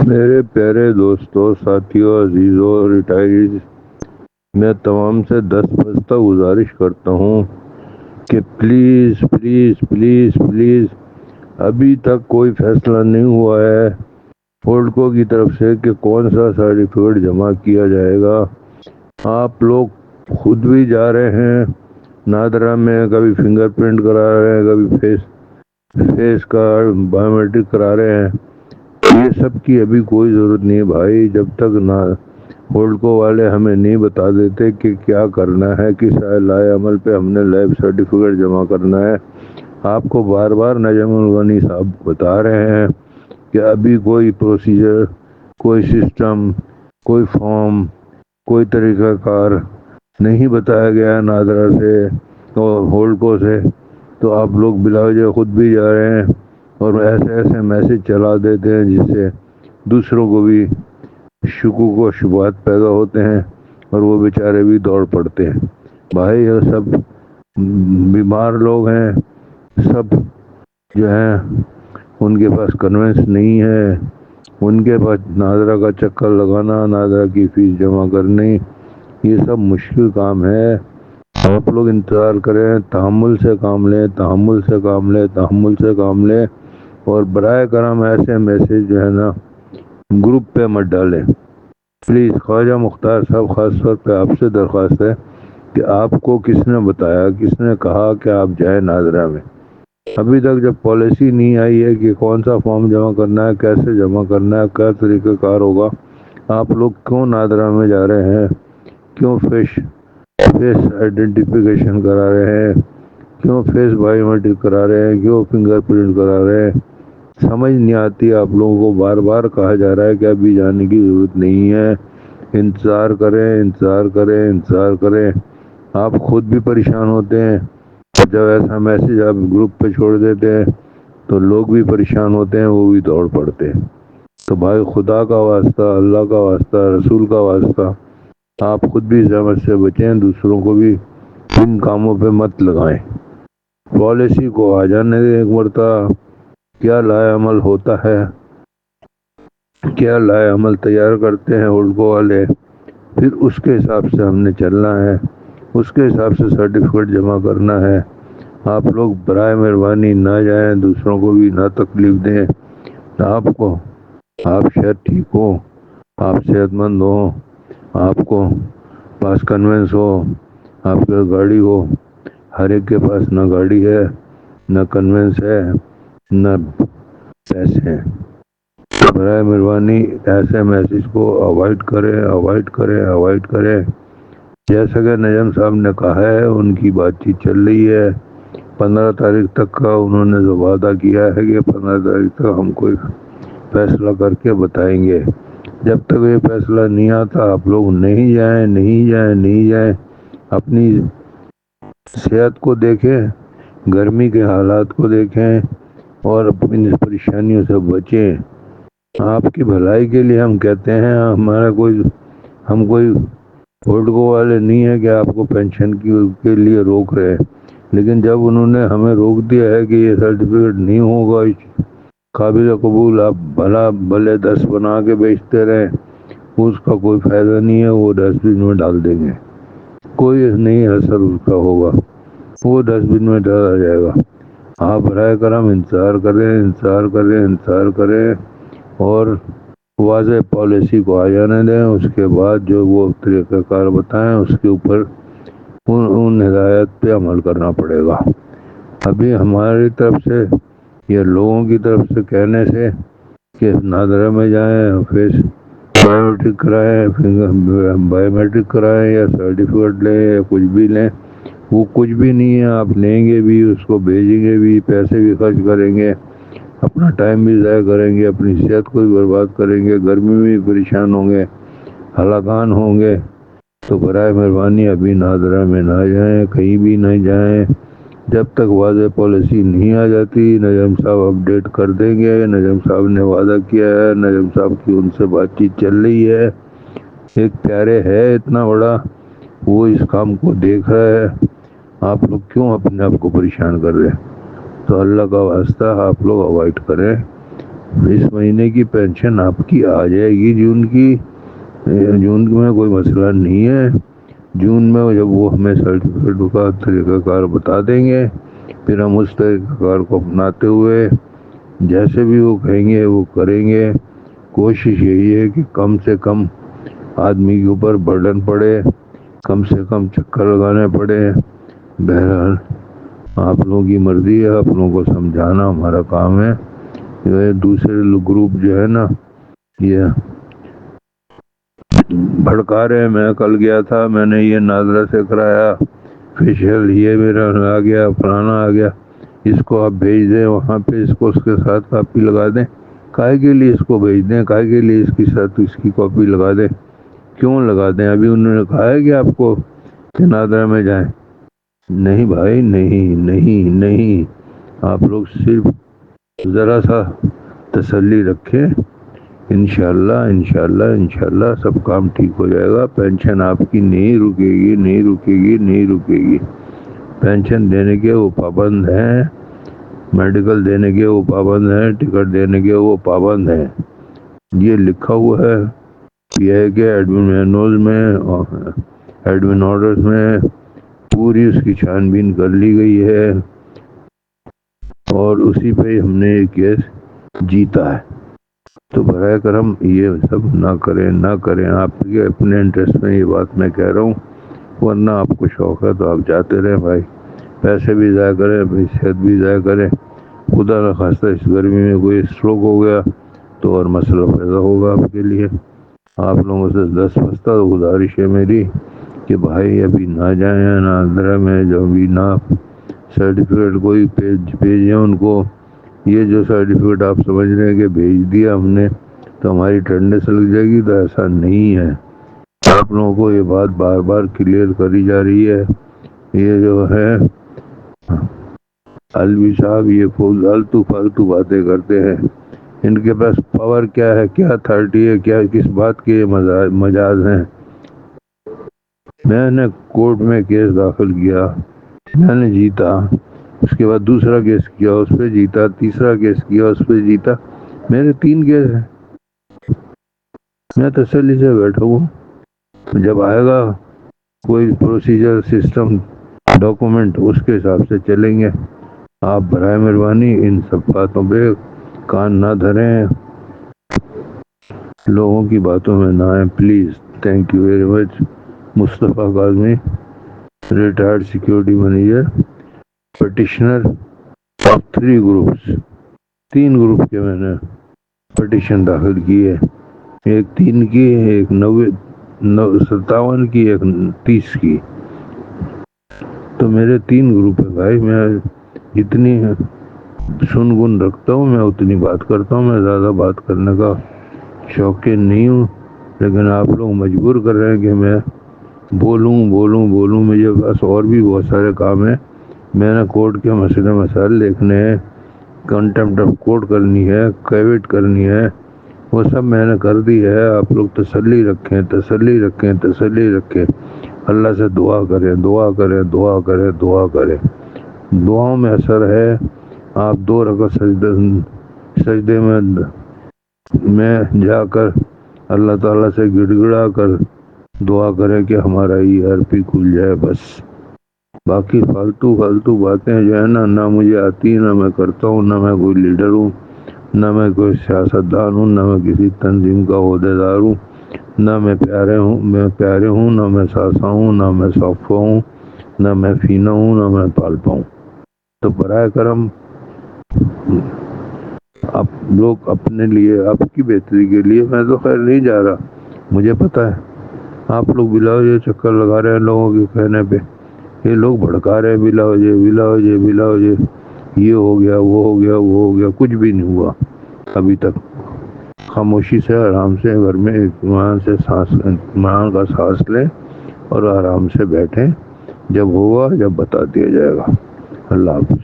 میرے پیارے دوستوں، ساتھیوں، عزیزوں، ریٹائریز، میں تمام سے دستبستہ گزارش کرتا ہوں کہ پلیز پلیز پلیز پلیز ابھی تک کوئی فیصلہ نہیں ہوا ہے فولڈکو کی طرف سے کہ کون سا سرٹیفکیٹ جمع کیا جائے گا۔ آپ لوگ خود بھی جا رہے ہیں نادرا میں، کبھی فنگر پرنٹ کرا رہے ہیں، کبھی فیس کا بایو میٹرک کرا رہے ہیں۔ یہ سب کی ابھی کوئی ضرورت نہیں ہے بھائی، جب تک نہ ہولڈکو والے ہمیں نہیں بتا دیتے کہ کیا کرنا ہے، کس لائے عمل پہ ہم نے لیب سرٹیفکیٹ جمع کرنا ہے۔ آپ کو بار بار نجم الغنی صاحب بتا رہے ہیں کہ ابھی کوئی پروسیجر، کوئی سسٹم، کوئی فارم، کوئی طریقہ کار نہیں بتایا گیا نادرا سے اور ہولڈکو سے، تو آپ لوگ بلا وجہ خود بھی جا رہے ہیں اور ایسے میسج چلا دیتے ہیں جس سے دوسروں کو بھی شکوک و شبہات پیدا ہوتے ہیں اور وہ بیچارے بھی دوڑ پڑتے ہیں۔ بھائی یہ سب بیمار لوگ ہیں، سب جو ہیں ان کے پاس کنوینس نہیں ہے، ان کے پاس نادرا کا چکر لگانا، نادرا کی فیس جمع کرنی، یہ سب مشکل کام ہے۔ آپ لوگ انتظار کریں، تحمل سے کام لیں، تحمل سے کام لیں، تحمل سے کام لیں، اور برائے کرم ایسے میسج جو ہے نا گروپ پہ مت ڈالیں پلیز۔ خواجہ مختار صاحب، خاص طور پہ آپ سے درخواست ہے کہ آپ کو کس نے بتایا، کس نے کہا کہ آپ جائیں نادرا میں؟ ابھی تک جب پالیسی نہیں آئی ہے کہ کون سا فارم جمع کرنا ہے، کیسے جمع کرنا ہے، کیا طریقہ کار ہوگا، آپ لوگ کیوں نادرا میں جا رہے ہیں؟ کیوں فیس آئیڈینٹیفیکیشن کرا رہے ہیں؟ کیوں فیس بایو میٹرک کرا رہے ہیں؟ کیوں فنگر پرنٹ کرا رہے ہیں؟ سمجھ نہیں آتی۔ آپ لوگوں کو بار بار کہا جا رہا ہے کہ ابھی جانے کی ضرورت نہیں ہے، انتظار کریں، انتظار کریں، انتظار کریں۔ آپ خود بھی پریشان ہوتے ہیں، جب ایسا میسج آپ گروپ پہ چھوڑ دیتے ہیں تو لوگ بھی پریشان ہوتے ہیں، وہ بھی دوڑ پڑتے ہیں۔ تو بھائی خدا کا واسطہ، اللہ کا واسطہ، رسول کا واسطہ، آپ خود بھی زحمت سے بچیں، دوسروں کو بھی ان کاموں پہ مت لگائیں۔ پالیسی کو آ جانے دیں ایک مرتبہ، کیا لائے عمل ہوتا ہے، کیا لائے عمل تیار کرتے ہیں ہولڈکو والے، پھر اس کے حساب سے ہم نے چلنا ہے، اس کے حساب سے سرٹیفکیٹ جمع کرنا ہے۔ آپ لوگ برائے مہربانی نہ جائیں، دوسروں کو بھی نہ تکلیف دیں۔ آپ شاید ٹھیک ہو، آپ صحت مند ہو، آپ کو پاس کنوینس ہو، آپ کے گاڑی ہو، ہر ایک کے پاس نہ گاڑی ہے، نہ کنوینس ہے، نہ پیسے ہیں۔ برائے مہربانی ایسے میسج کو اوائڈ کریں، اوائڈ کریں، اوائڈ کریں۔ جیسا کہ نجم صاحب نے کہا ہے، ان کی بات چیت چل رہی ہے 15 تاریخ تک کا، انہوں نے جو وعدہ کیا ہے کہ 15 تاریخ تک ہم کوئی فیصلہ کر کے بتائیں گے۔ جب تک یہ فیصلہ نہیں آتا آپ لوگ نہیں جائیں، نہیں جائیں، نہیں جائیں۔ اپنی صحت کو دیکھیں، گرمی کے حالات کو دیکھیں اور اپنی پریشانیوں سے بچیں۔ آپ کی بھلائی کے لیے ہم کہتے ہیں، ہم کوئی ہولڈکو والے نہیں ہیں کہ آپ کو پینشن کے لیے روک رہے ہیں، لیکن جب انہوں نے ہمیں روک دیا ہے کہ یہ سرٹیفکیٹ نہیں ہوگا قابل قبول، آپ بھلا بھلے 10 بنا کے بیچتے رہیں، اس کا کوئی فائدہ نہیں ہے، وہ ڈسٹ بن میں ڈال دیں گے، کوئی نہیں اثر اس کا ہوگا، وہ ڈسٹ بن میں ڈالا جائے گا۔ آپ برائے کرم انتظار کریں، انتظار کریں، انتظار کریں اور واضح پالیسی کو آ جانے دیں۔ اس کے بعد جو وہ طریقہ کار بتائیں اس کے اوپر ان ہدایت پہ عمل کرنا پڑے گا۔ ابھی ہماری طرف سے یا لوگوں کی طرف سے کہنے سے کہ نادرا میں جائیں، فیس بایو میٹرک کرائیں، بایو میٹرک کرائیں یا سرٹیفکیٹ لیں یا کچھ بھی لیں، وہ کچھ بھی نہیں ہے۔ آپ لیں گے بھی، اس کو بھیجیں گے بھی، پیسے بھی خرچ کریں گے، اپنا ٹائم بھی ضائع کریں گے، اپنی صحت کو بھی برباد کریں گے، گرمی میں بھی پریشان ہوں گے، ہلاکان ہوں گے۔ تو برائے مہربانی ابھی نادرا میں نہ جائیں، کہیں بھی نہ جائیں، جب تک واضح پالیسی نہیں آ جاتی۔ نجم صاحب اپڈیٹ کر دیں گے، نجم صاحب نے وعدہ کیا ہے، نجم صاحب کی ان سے بات چیت چل رہی ہے۔ ایک پیارے ہے اتنا بڑا، وہ اس کام کو دیکھ رہا ہے، آپ لوگ کیوں اپنے آپ کو پریشان کر رہے ہیں؟ تو اللہ کا واسطہ آپ لوگ اوائڈ کریں، اس مہینے کی پینشن آپ کی آ جائے گی، جون کی، جون میں کوئی مسئلہ نہیں ہے۔ جون میں جب وہ ہمیں سرٹیفکیٹ کا طریقہ کار بتا دیں گے، پھر ہم اس طریقہ کار کو اپناتے ہوئے جیسے بھی وہ کہیں گے وہ کریں گے۔ کوشش یہی ہے کہ کم سے کم آدمی کے اوپر برڈن پڑے، کم سے کم چکر لگانے پڑے۔ بہرحال آپ لوگوں کی مرضی ہے، آپ لوگوں کو سمجھانا ہمارا کام ہے۔ یہ دوسرے گروپ جو ہے نا، یہ بھڑکا رہے ہیں۔ میں کل گیا تھا، میں نے یہ ناظرہ سے کرایا فیشیل، یہ میرا آ گیا، فلانا آ گیا، اس کو آپ بھیج دیں وہاں پہ، اس کو اس کے ساتھ کاپی لگا دیں۔ کاہے کے لیے اس کو بھیج دیں؟ کاہے کے لیے اس کے ساتھ اس کی کاپی لگا دیں؟ کیوں لگا دیں؟ ابھی انہوں نے کہا ہے کہ آپ کو کہ ناظرہ میں جائیں؟ نہیں بھائی، نہیں نہیں نہیں، آپ لوگ صرف ذرا سا تسلی رکھیں، انشاءاللہ انشاءاللہ انشاءاللہ سب کام ٹھیک ہو جائے گا۔ پینشن آپ کی نہیں رکے گی، نہیں رکے گی، نہیں رکے گی۔ پینشن دینے کے وہ پابند ہیں، میڈیکل دینے کے وہ پابند ہیں، ٹکٹ دینے کے وہ پابند ہیں۔ یہ لکھا ہوا ہے، یہ ہے کہ ایڈمن مینوز میں، ایڈمن آرڈرز میں پوری اس کی چھان بین کر لی گئی ہے، اور اسی پہ ہم نے یہ کیس جیتا ہے۔ تو برائے کرم یہ سب نہ کریں، نہ کریں۔ آپ کے اپنے انٹرسٹ میں یہ بات میں کہہ رہا ہوں، ورنہ آپ کو شوق ہے تو آپ جاتے رہیں بھائی، پیسے بھی ضائع کریں، اپنی صحت بھی ضائع کریں۔ خدا نہ خواستہ اس گرمی میں کوئی اسٹروک ہو گیا تو اور مسئلہ پیدا ہوگا آپ کے لیے۔ آپ لوگوں سے دست گزارش ہے میری کہ بھائی ابھی نہ جائیں، نہ اندر میں جو بھی نہ سرٹیفکیٹ کوئی بھیجیں ان کو۔ یہ جو سرٹیفکیٹ آپ سمجھ رہے ہیں کہ بھیج دیا ہم نے تو ہماری ٹینڈنس لگ جائے گی، تو ایسا نہیں ہے۔ آپ لوگوں کو یہ بات بار بار کلیئر کری جا رہی ہے۔ یہ جو ہے الوی صاحب یہ فالتو باتیں کرتے ہیں، ان کے پاس پاور کیا ہے، کیا اتھارٹی ہے، کیا کس بات کے مجاز ہیں۔ میں نے کورٹ میں کیس داخل کیا، میں نے جیتا، اس کے بعد دوسرا کیس کیا، اس پہ جیتا، تیسرا کیس کیا، اس پہ جیتا۔ میرے 3 کیس ہیں، میں تسلی سے بیٹھا ہوں۔ جب آئے گا کوئی پروسیجر، سسٹم، ڈاکومنٹ، اس کے حساب سے چلیں گے۔ آپ برائے مہربانی ان سب باتوں پہ کان نہ دھریں، لوگوں کی باتوں میں نہ آئیں please. Thank you very much. Mustafa Kazmi, retired security manager, petitioner of 3 groups. 3 group کے میں نے پٹیشن داخل کی ہے، ایک 3 کی، ایک 57 کی، ایک 30 کی۔ تو میرے 3 گروپ ہیں بھائی، میں جتنی سن رکھتا ہوں میں اتنی بات کرتا ہوں، میں زیادہ بات کرنے کا شوقین نہیں ہوں، لیکن آپ لوگ مجبور کر رہے ہیں کہ میں بولوں۔ مجھے بس اور بھی بہت سارے کام ہیں، میں نے کورٹ کے مسئلے مسائل دیکھنے ہیں، کنٹمپٹ آف کورٹ کرنی ہے، کیوٹ کرنی ہے، وہ سب میں نے کر دی ہے۔ آپ لوگ تسلی رکھیں، تسلی رکھیں، تسلی رکھیں۔ اللہ سے دعا کریں، دعا کریں، دعا کریں، دعا کریں۔ دعاؤں میں اثر ہے۔ آپ 2 رکعت سجدے میں جا کر اللہ تعالیٰ سے گڑ گڑا کر دعا کریں کہ ہمارا ERP کھل جائے بس۔ باقی فالتو باتیں جو ہے نا، نہ مجھے آتی، نہ میں کرتا ہوں، نہ میں کوئی لیڈر ہوں، نہ میں کوئی سیاستدان ہوں، نہ میں کسی تنظیم کا عہدیدار ہوں، نہ میں پیارے ہوں، نہ میں ساسا ہوں، نہ میں صوفہ ہوں، نہ میں فینا ہوں، نہ میں پالپا ہوں۔ تو برائے کرم آپ لوگ اپنے لیے، آپ کی بہتری کے لیے، میں تو خیر نہیں جا رہا، مجھے پتہ ہے آپ لوگ بلا وجہ چکر لگا رہے ہیں لوگوں کے کہنے پہ، یہ لوگ بھڑکا رہے ہیں بلا وجہ، یہ ہو گیا، وہ ہو گیا، کچھ بھی نہیں ہوا ابھی تک۔ خاموشی سے آرام سے گھر میں اطمینان کا سانس لیں اور آرام سے بیٹھیں، جب ہوگا جب بتا دیا جائے گا۔ اللہ حافظ۔